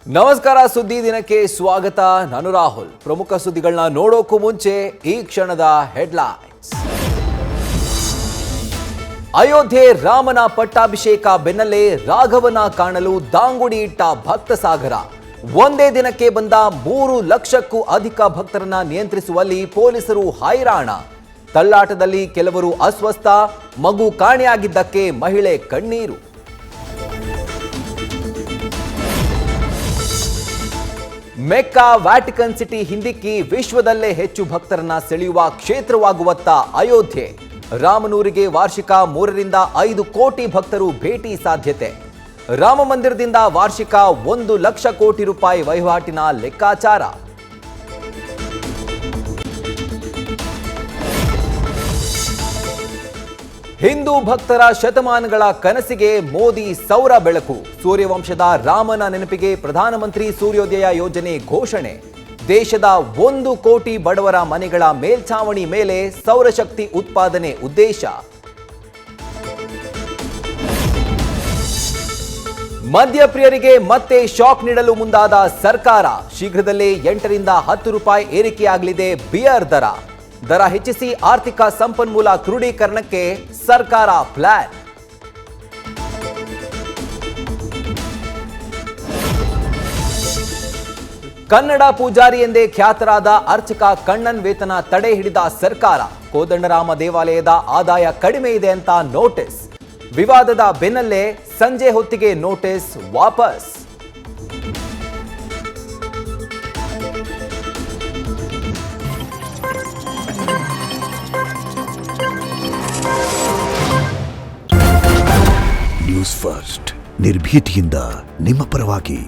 ನಮಸ್ಕಾರ, ಸುದ್ದಿ ದಿನಕ್ಕೆ ಸ್ವಾಗತ. ನಾನು ರಾಹುಲ್. ಪ್ರಮುಖ ಸುದ್ದಿಗಳನ್ನ ನೋಡೋಕ್ಕೂ ಮುಂಚೆ ಈ ಕ್ಷಣದ ಹೆಡ್ಲೈನ್ಸ್. ಅಯೋಧ್ಯೆ ರಾಮನ ಪಟ್ಟಾಭಿಷೇಕ ಬೆನ್ನಲ್ಲೇ ರಾಘವನ ಕಾಣಲು ದಾಂಗುಡಿ ಇಟ್ಟ ಭಕ್ತ ಸಾಗರ. ಒಂದೇ ದಿನಕ್ಕೆ ಬಂದ 3 ಲಕ್ಷಕ್ಕೂ ಅಧಿಕ ಭಕ್ತರನ್ನ ನಿಯಂತ್ರಿಸುವಲ್ಲಿ ಪೊಲೀಸರು ಹೈರಾಣ. ತಳ್ಳಾಟದಲ್ಲಿ ಕೆಲವರು ಅಸ್ವಸ್ಥ, ಮಗು ಕಾಣೆಯಾಗಿದ್ದಕ್ಕೆ ಮಹಿಳೆ ಕಣ್ಣೀರು. ಮೆಕ್ಕಾ ವ್ಯಾಟಿಕನ್ ಸಿಟಿ ಹಿಂದಿಕ್ಕಿ ವಿಶ್ವದಲ್ಲೇ ಹೆಚ್ಚು ಭಕ್ತರನ್ನ ಸೆಳೆಯುವ ಕ್ಷೇತ್ರವಾಗುವತ್ತ ಅಯೋಧ್ಯೆ. ರಾಮನೂರಿಗೆ ವಾರ್ಷಿಕ 3 ರಿಂದ 5 ಕೋಟಿ ಭಕ್ತರು ಭೇಟಿ ಸಾಧ್ಯತೆ. ರಾಮ ಮಂದಿರದಿಂದ ವಾರ್ಷಿಕ 1 ಲಕ್ಷ ಕೋಟಿ ರೂಪಾಯಿ ವಹಿವಾಟಿನ ಲೆಕ್ಕಾಚಾರ. ಹಿಂದೂ ಭಕ್ತರ ಶತಮಾನಗಳ ಕನಸಿಗೆ ಮೋದಿ ಸೌರ ಬೆಳಕು. ಸೂರ್ಯವಂಶದ ರಾಮನ ನೆನಪಿಗೆ ಪ್ರಧಾನಮಂತ್ರಿ ಸೂರ್ಯೋದಯ ಯೋಜನೆ ಘೋಷಣೆ. ದೇಶದ 1 ಕೋಟಿ ಬಡವರ ಮನೆಗಳ ಮೇಲ್ಛಾವಣಿ ಮೇಲೆ ಸೌರಶಕ್ತಿ ಉತ್ಪಾದನೆ ಉದ್ದೇಶ. ಮದ್ಯಪ್ರಿಯರಿಗೆ ಮತ್ತೆ ಶಾಕ್ ನೀಡಲು ಮುಂದಾದ ಸರ್ಕಾರ. ಶೀಘ್ರದಲ್ಲೇ 8 ರಿಂದ 10 ರೂಪಾಯಿ ಏರಿಕೆಯಾಗಲಿದೆ ಬಿಯರ್ ದರ. ದರ ಹೆಚ್ಚಿಸಿ ಆರ್ಥಿಕ ಸಂಪನ್ಮೂಲ ಕ್ರೋಢೀಕರಣಕ್ಕೆ ಸರ್ಕಾರ ಪ್ಲಾನ್. ಕನ್ನಡ ಪೂಜಾರಿ ಎಂದೇ ಖ್ಯಾತರಾದ ಅರ್ಚಕ ಕಣ್ಣನ್ ವೇತನ ತಡೆ ಹಿಡಿದ ಸರ್ಕಾರ. ಕೋದಂಡರಾಮ ದೇವಾಲಯದ ಆದಾಯ ಕಡಿಮೆ ಇದೆ ಅಂತ ನೋಟಿಸ್. ವಿವಾದದ ಬೆನ್ನಲ್ಲೇ ಸಂಜೆ ಹೊತ್ತಿಗೆ ನೋಟಿಸ್ ವಾಪಸ್. ನ್ಯೂಸ್ ಫಸ್ಟ್, ನಿರ್ಭೀತಿಯಿಂದ ನಿಮ್ಮ ಪರವಾಗಿ.